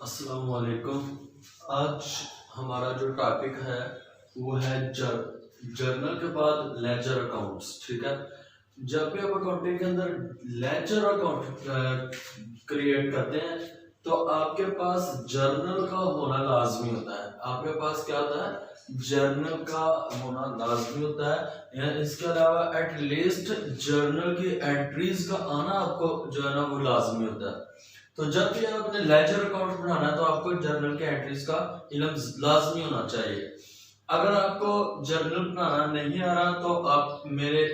अस्सलाम वालेकुम। आज हमारा जो टॉपिक है वो है जर्नल के बाद लेजर अकाउंट्स। ठीक है, जब भी आप अकाउंटिंग के अंदर लेजर अकाउंट क्रिएट करते हैं तो आपके पास जर्नल का होना लाजमी होता है। आपके पास क्या होता है? जर्नल का होना लाजमी होता है। या इसके अलावा एटलीस्ट जर्नल की एंट्रीज का आना आपको जो है ना वो लाजमी होता है। तो जब भी आपने लेजर अकाउंट बनाना है तो आपको जर्नल के एंट्रीज का इल्म लाजमी होना चाहिए। अगर आपको जर्नल बनाना नहीं आ रहा तो आप मेरे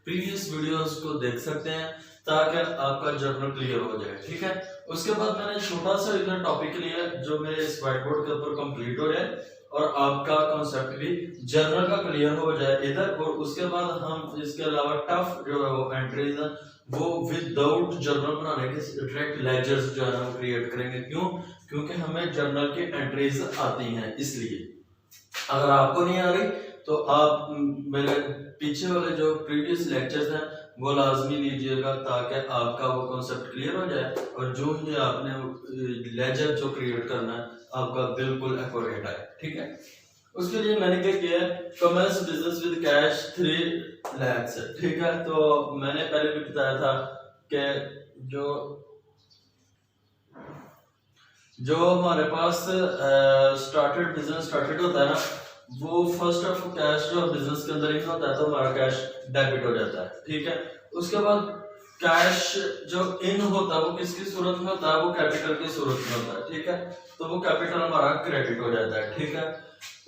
प्रीवियस वीडियोस को देख सकते हैं ताकि आपका जर्नल क्लियर हो जाए। ठीक है, उसके बाद मैंने छोटा सा इधर टॉपिक लिया जो मेरे इस व्हाइट बोर्ड के ऊपर कंप्लीट हो जाए और आपका कॉन्सेप्ट भी जर्नल का क्लियर हो जाए इधर। और उसके बाद हम इसके अलावा टफ जो एंट्रीज है वो विदाउट जर्नल बनाने के डायरेक्ट लेजर्स जो है ना वो क्रिएट करेंगे। क्यों? क्योंकि हमें जर्नल की एंट्रीज आती हैं, इसलिए। अगर आपको नहीं आ रही तो आप मेरे पीछे वाले जो प्रीवियस लेक्चर्स हैं वो लाजमी लीजिएगा ताकि आपका वो कॉन्सेप्ट क्लियर हो जाए और जो ही आपने लेजर जो क्रिएट करना है आपका बिल्कुल एक्यूरेट आए। ठीक है, उसके लिए मैंने क्या किया है, commerce business with cash 3 lakhs। ठीक है, तो मैंने पहले भी बताया था कि जो हमारे पास बिजनेस स्टार्टेड होता है ना वो फर्स्ट ऑफ कैश जो बिजनेस के अंदर इन होता है तो हमारा कैश डेबिट हो जाता है। ठीक है, उसके बाद कैश जो इन होता है वो किसकी सूरत में होता है? वो कैपिटल की सूरत में होता है। ठीक है, तो वो कैपिटल हमारा क्रेडिट हो जाता है। ठीक है,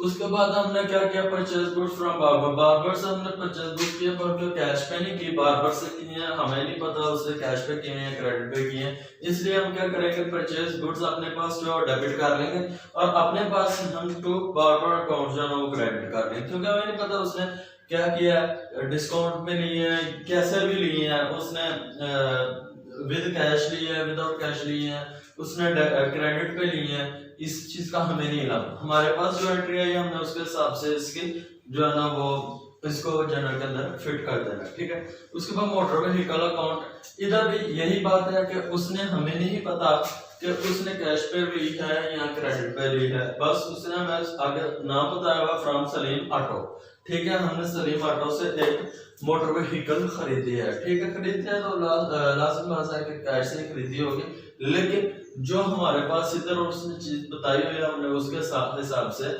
उसके बाद हमने क्या किया, परचेज गुड्स फ्रॉम बार्बर से हमने परचेज गुड्स किए पर जो कैश पे नहीं की, बार्बर से किए हैं, हमें नहीं पता उससे कैश पे किए हैं क्रेडिट पे किए हैं, इसलिए हम क्या करेंगे, परचेज गुड्स अपने पास जो डेबिट कर लेंगे और अपने पास हम टू बार्बर अकाउंट जो है वो क्रेडिट कर लेंगे। क्योंकि हमें नहीं पता उसने क्या किया, डिस्काउंट में लिए हैं, कैसे भी लिए हैं, उसने विद कैश लिए हैं, विदाउट कैश लिए हैं, उसने क्रेडिट पे लिए हैं, इस चीज का हमें नहीं लगा। हमारे पास जो एंट्री आई हमने उसके हिसाब से इसकी जो है ना वो इसको जर्नल के अंदर फिट कर देना। ठीक है, उसके बाद मोटर व्हीकल अकाउंट, इधर भी यही बात है कि उसने हमें नहीं पता कि उसने कैश पे ली है या क्रेडिट पे ली है, बस उसने हमें आगे नाम बताया हुआ फ्रॉम सलीम ऑटो। ठीक है, हमने सलीम ऑटो से एक मोटर व्हीकल खरीदी है। ठीक है, खरीदते हैं तो लाजिम बात है कि कैश से खरीदी होगी, लेकिन जो हमारे पास इधर उसने चीज बताई हुई है हमने उसके हिसाब से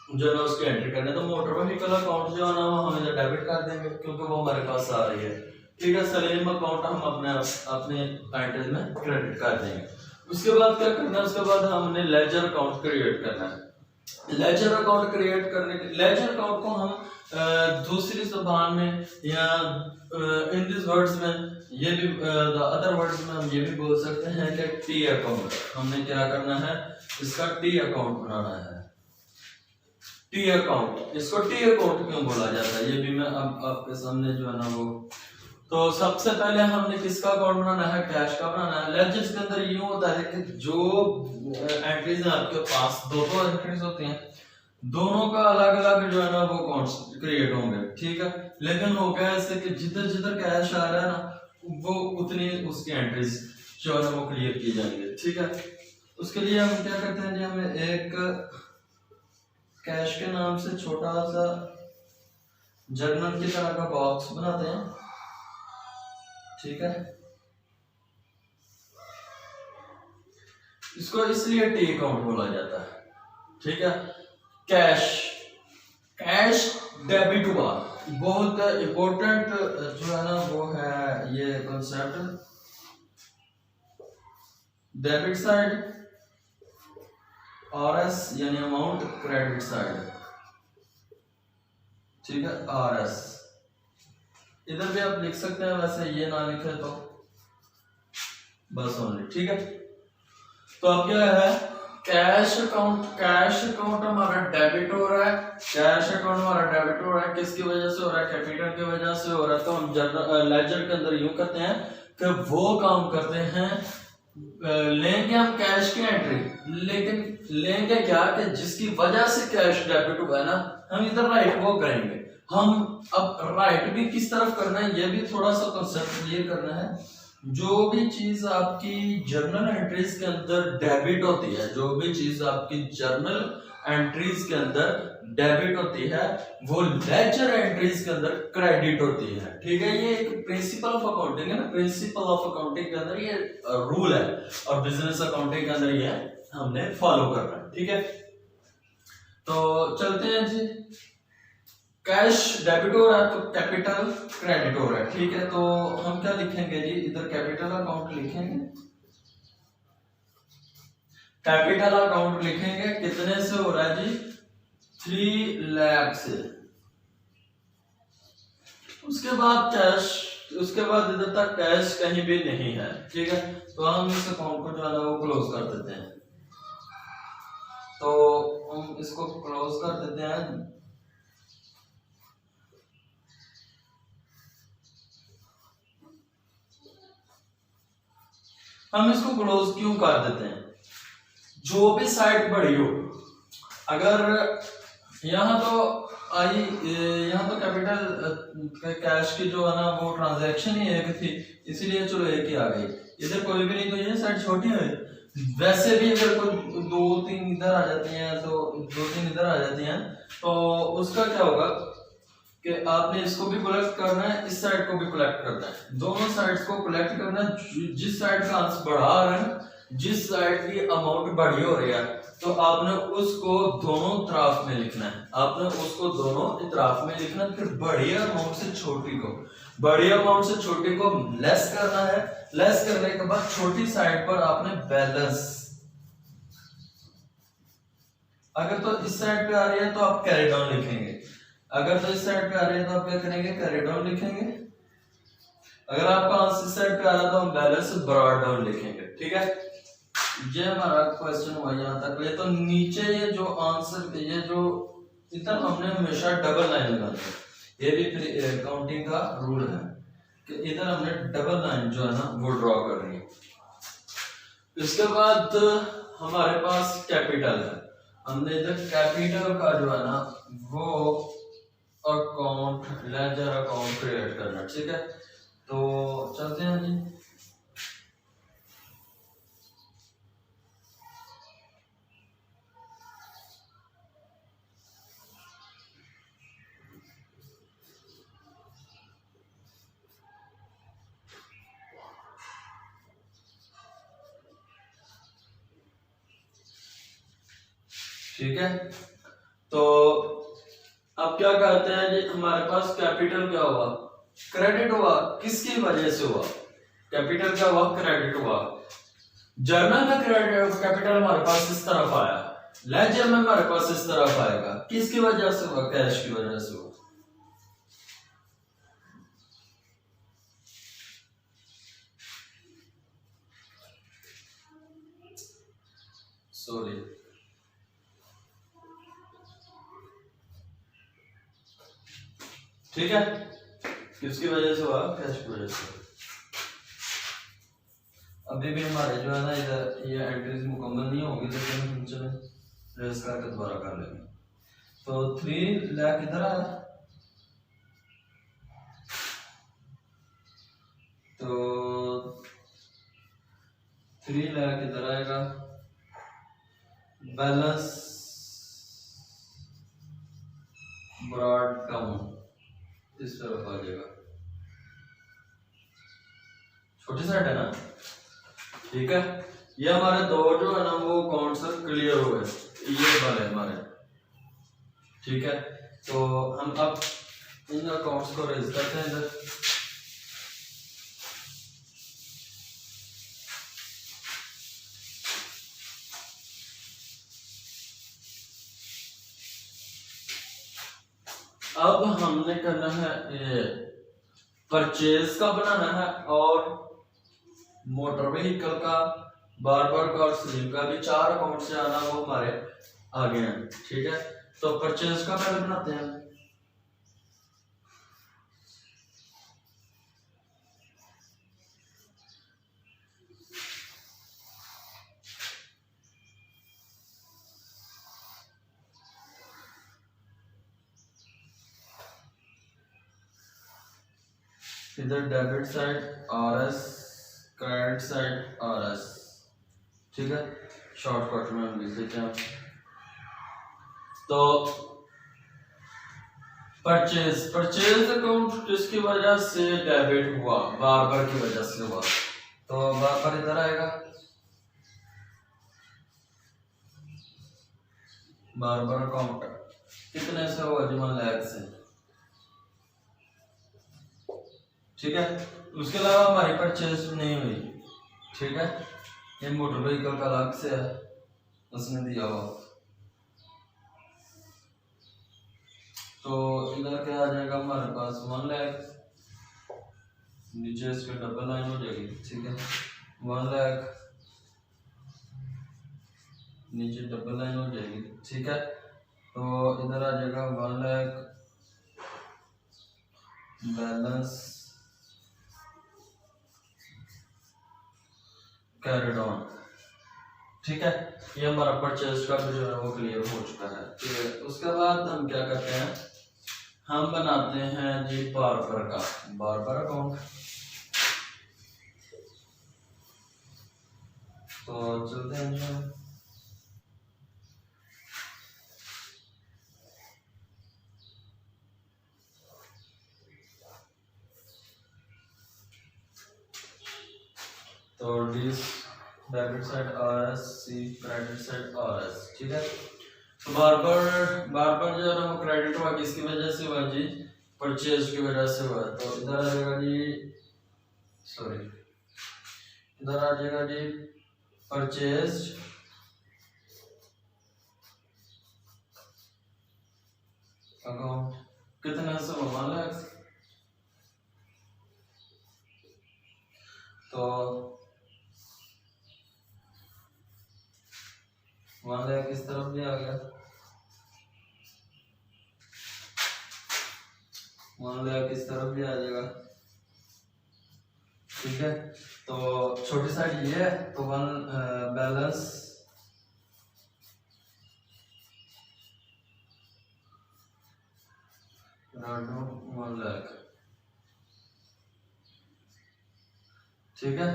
जो है ना उसकी एंट्री करने, तो मोटर व्हीकल अकाउंट जो है ना वो हमें डेबिट कर देंगे क्योंकि वो हमारे पास आ रही है। ठीक है, सलीम अकाउंट हम अपने एंट्री में क्रेडिट कर देंगे। उसके बाद क्या करना है, उसके बाद हमने लेजर अकाउंट क्रिएट करना है। लेजर अकाउंट क्रिएट करने के लेजर अकाउंट को हम दूसरी जुबान में या इन दिस वर्ड्स में ये भी अदर वर्ड्स में हम ये भी बोल सकते हैं कि टी अकाउंट। हमने क्या करना है, इसका टी अकाउंट बनाना है। टी अकाउंट, इसको टी अकाउंट क्यों बोला जाता है ये भी मैं अब आपके सामने जो है ना वो, तो सबसे पहले हमने किसका अकाउंट बनाना है, कैश का बनाना है। लेजर्स के अंदर यूं होता है कि जो एंट्रीज है आपके पास दो एंट्रीज होती हैं, दोनों का अलग अलग जो है ना वो अकाउंट्स क्रिएट होंगे। ठीक है, लेकिन हो गया ऐसे कि जिधर जिधर कैश आ रहा है ना वो उतनी उसकी एंट्रीज जो है ना वो क्लियर की जाएंगे। ठीक है, उसके लिए हम क्या करते हैं जी, हमें एक कैश के नाम से छोटा सा जर्नल की तरह का बॉक्स बनाते हैं। ठीक है, इसको इसलिए टी अकाउंट बोला जाता है। ठीक है, कैश डेबिट हुआ, बहुत इंपॉर्टेंट जो है ना वो है ये कॉन्सेप्ट। डेबिट साइड आरएस यानी अमाउंट, क्रेडिट साइड ठीक है आरएस। इधर भी आप लिख सकते हैं, वैसे ये ना लिखे तो बस ओनली। ठीक है, तो अब क्या है, कैश अकाउंट हमारा डेबिट हो रहा है। कैश अकाउंट हमारा डेबिट हो रहा है, किसकी वजह से हो रहा है, कैपिटल की वजह से हो रहा है। तो हम लेजर के अंदर यूं करते हैं कि वो काम करते हैं, लेंगे हम कैश की एंट्री, लेकिन लेंगे क्या कि जिसकी वजह से कैश डेबिट हुआ है ना, हम इधर राइट वो करेंगे। हम अब राइट भी किस तरफ करना है ये भी थोड़ा सा कंसेप्ट क्लियर करना है। जो भी चीज आपकी जर्नल एंट्रीज के अंदर डेबिट होती है, जो भी चीज आपकी जर्नल एंट्रीज के अंदर डेबिट होती है, वो लेजर एंट्रीज के अंदर क्रेडिट होती है। ठीक है, ये एक प्रिंसिपल ऑफ अकाउंटिंग है ना, प्रिंसिपल ऑफ अकाउंटिंग के अंदर ये रूल है और बिजनेस अकाउंटिंग के अंदर ये हमने फॉलो करना है। ठीक है, तो चलते हैं जी। कैश डेबिटोर है तो कैपिटल क्रेडिटोर है। ठीक है, तो हम क्या लिखेंगे जी, इधर कैपिटल अकाउंट लिखेंगे, कैपिटल अकाउंट लिखेंगे, कितने से हो रहा है जी, 3 लाख से। उसके बाद कैश, उसके बाद इधर तक कैश कहीं भी नहीं है। ठीक है, तो हम इस अकाउंट को जो है ना वो क्लोज कर देते हैं। तो हम इसको क्लोज कर देते हैं। हम इसको क्लोज क्यों कर देते हैं, जो भी साइट बड़ी हो, अगर यहाँ तो आई, यहाँ तो कैपिटल कैश की जो है ना वो ट्रांजैक्शन ही एक थी, इसीलिए चलो एक ही आ गई। इधर कोई भी नहीं तो ये साइड छोटी है। वैसे भी अगर कोई 2-3 इधर आ जाती हैं तो 2-3 इधर आ जाती हैं तो उसका क्या होगा कि आपने इसको भी कलेक्ट करना है, इस साइड को भी कलेक्ट करना है, दोनों साइड्स को कलेक्ट करना है। जिस साइड का अंश बढ़ा रहा है, जिस साइड की अमाउंट बड़ी हो रही है, तो आपने उसको दोनों तरफ में लिखना है, आपने उसको दोनों तरफ में लिखना है। फिर बड़ी अमाउंट से छोटी को, बड़ी अमाउंट से छोटी को लेस करना है। लेस करने के बाद छोटी साइड पर आपने बैलेंस, अगर तो इस साइड पे आ रही है तो आप कैरी डाउन लिखेंगे, अगर तो इस साइड पे आ रही है तो आप क्या करेंगे, कैरी डाउन लिखेंगे। अगर आपका आंसर इस साइड पे आ रहा है तो हम बैलेंस ब्रॉड डाउन लिखेंगे। ठीक है, ये हमारा क्वेश्चन हुआ यहाँ तक। ये तो नीचे ये जो आंसर, ये जो इधर हमने हमेशा डबल लाइन लगानी है, ये भी काउंटिंग का रूल है कि इधर हमने डबल लाइन जो है ना वो ड्रॉ करनी है। इसके बाद हमारे पास कैपिटल है, हमने इधर कैपिटल का जो है ना वो अकाउंट, लेजर अकाउंट क्रिएट करना। ठीक है, तो चलते हैं जी। ठीक है, तो अब क्या कहते हैं जी, हमारे पास कैपिटल क्या हुआ, क्रेडिट हुआ। किसकी वजह से हुआ, कैपिटल क्या हुआ, क्रेडिट हुआ। जर्नल में क्रेडिट कैपिटल हमारे पास इस तरफ आया, लेजर में हमारे पास इस तरफ आएगा। किसकी वजह से हुआ, कैश की वजह से हुआ। सॉरी, ठीक है, किसकी वजह से हुआ, कैश की वजह से। अभी भी हमारे जो है ना इधर ये एंट्रीज मुकम्मल नहीं होगी, लेकिन हम चले रेस करके दोबारा कर लेंगे। तो 3 लाख इधर आया, तो 3 लाख इधर आएगा, बैलेंस ब्रॉड डाउन इस तरफ आ जाएगा, छोटी साइड है ना। ठीक है, ये हमारे दो जो है ना वो अकाउंट क्लियर हो गए, ये वाले हमारे। ठीक है, तो हम अब इन अकाउंट्स को रेज करते हैं इधर। अब हमने करना है परचेज का बनाना है, और मोटर व्हीकल का, बार्बर का और स्लीव का भी 4 अकाउंट से आना वो हमारे आगे हैं। ठीक है, तो परचेज का पहले बनाते हैं। इधर debit side RS credit side RS, ठीक है, शॉर्टकट में हम लिख देते हैं। तो परचेज अकाउंट किसकी वजह से डेबिट हुआ? बार्बर की वजह से हुआ। तो बार्बर इधर आएगा, बार्बर अकाउंट कितने से हुआ जी? 1 लाख से, ठीक है। उसके अलावा हमारी परचेज नहीं हुई, ठीक है। ये मोटर व्हीकल का अलग से है, उसने दिया हुआ। तो इधर क्या आ जाएगा हमारे पास? 1 लाख, नीचे इसके डबल लाइन हो जाएगी, ठीक है। 1 लाख, नीचे डबल लाइन हो जाएगी, ठीक है। तो इधर आ जाएगा 1 लाख बैलेंस कैरिड ऑन, ठीक है। ये हमारा परचेज का जो है वो क्लियर हो चुका है, ठीक है। उसके बाद हम क्या करते हैं, हम बनाते हैं जी बार्बर का बार्बर अकाउंट। तो चलते हैं जी, तो डिस डेबिट साइड RS, सी क्रेडिट साइड RS, ठीक है। तो बार्बर जो है वो क्रेडिट हुआ किसकी वजह से हुआ जी? परचेज की वजह से हुआ। तो इधर आ जाएगा जी, सॉरी, इधर आ जाएगा जी परचेज अकाउंट कितने से हुआ? 1 लाख। तो 1 लाख इस तरफ भी आ गया, 1 लाख इस तरफ भी आ जाएगा, ठीक है। तो छोटी साइड ये है, तो बैलेंस राडो 1 लाख, ठीक है।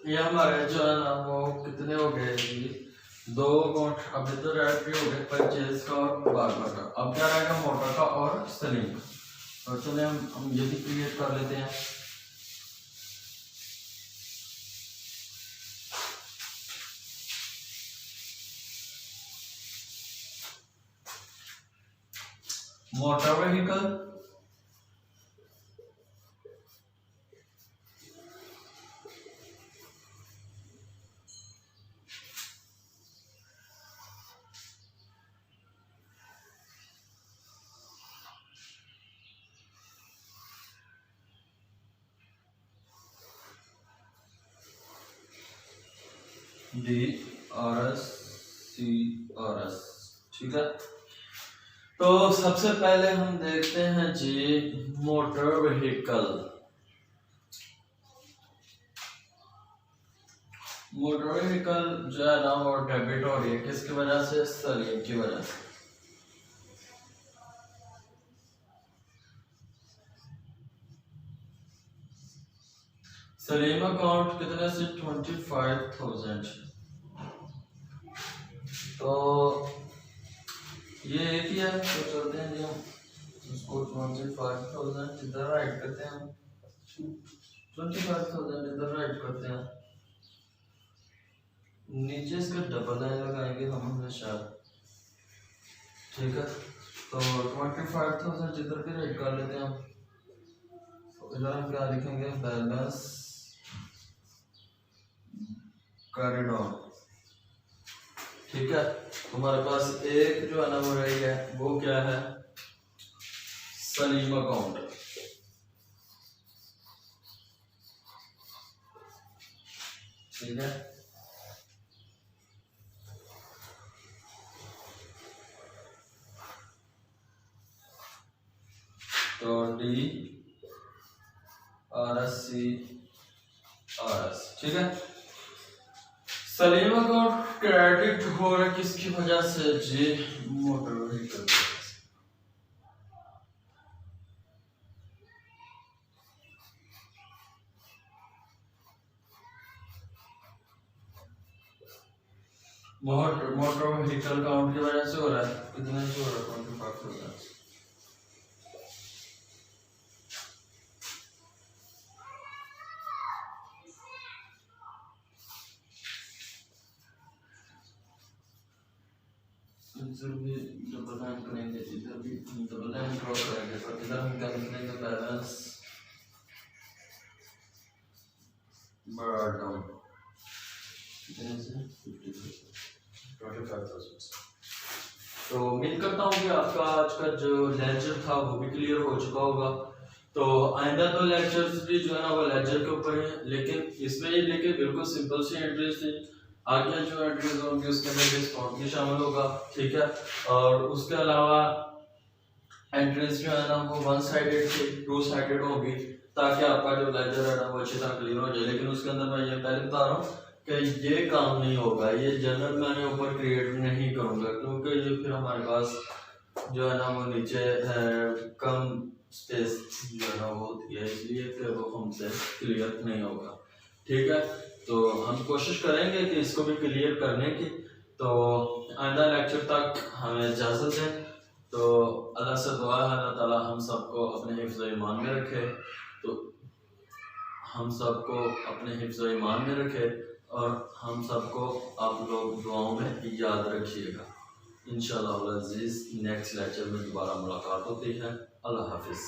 ये हमारे जो है ना वो कितने हो गए जी? 2 अकाउंट अभी तो डायरेक्टली हो गए, परचेज का और बार्बर का। अब क्या रहेगा? मोटर का और सेलिंग का। तो चलिए हम ये भी क्रिएट कर लेते हैं। मोटर व्हीकल, DRS CRS, ठीक है। तो सबसे पहले हम देखते हैं जी मोटर व्हीकल। मोटर व्हीकल जो है ना वो डेबिट हो रही है किसकी वजह से? सलीम की वजह से। सलीम अकाउंट कितने से? 25,000। तो ये एक ही है, तो चलते हैं जी हम उसको 25,000 इधर राइट करते हैं, 25,000 इधर राइट करते हैं, नीचे इसका डबल लाइन लगाएंगे हम हमेशा, ठीक है। तो 25,000 इधर भी राइट कर लेते हैं हम। तो इधर हम क्या लिखेंगे? बैलेंस कैरिड ऑन, ठीक है। तुम्हारे पास एक जो है ना वो रही है, वो क्या है? सलीम अकाउंट, ठीक है। तो DRS CRS, ठीक है। सलीम अकाउंट क्रेडिट हो रहा है किसकी वजह से जी? Motor vehicle, motor vehicle count की वजह से हो रहा है, कितने से हो रहा है 25%। इधर भी डबल लाइन करेंगे, इधर भी डबल लाइन ड्रॉ करेंगे, तो इधर हम क्या लिखेंगे, बैलेंस बढ़ा डाउन कितने से 25,000। तो उम्मीद करता हूँ कि आपका आज का जो लेक्चर था वो भी क्लियर हो चुका होगा। तो आइंदा तो लेक्चर्स भी जो है ना वो लेक्चर के ऊपर है, लेकिन इसमें ये देखिए बिल्कुल सिंपल सी एंट्रीज थी। आगे जो एंट्रीज होंगी उसके अंदर डिस्काउंट भी शामिल होगा, ठीक है। और उसके अलावा एंट्रीज जो है ना वो वन साइडेड थी, टू साइडेड होगी, ताकि आपका जो लेक्चर है ना वो अच्छी तरह क्लियर हो जाए। लेकिन उसके अंदर मैं ये पहले बता रहा हूँ कि ये काम नहीं होगा, ये जनरल मैंने ऊपर क्रिएट नहीं करूँगा, क्योंकि ये फिर हमारे पास जो है ना वो नीचे कम स्पेस जो है ना वो होती है, इसलिए फिर वो हमसे क्लियर नहीं होगा, ठीक है। तो हम कोशिश करेंगे कि इसको भी क्लियर करने की। तो आइंदा लेक्चर तक हमें इजाज़त दें। तो अल्लाह से दुआ है अल्लाह ताला हम सबको अपने हिफ्ज़ ईमान में रखे, तो हम सबको अपने हिफ्ज़ ईमान में रखे, और हम सबको आप लोग दुआओं में याद रखिएगा। इंशाअल्लाह अज़ीज़ नेक्स्ट लेक्चर में दोबारा मुलाकात होती है। अल्लाह हाफिज़।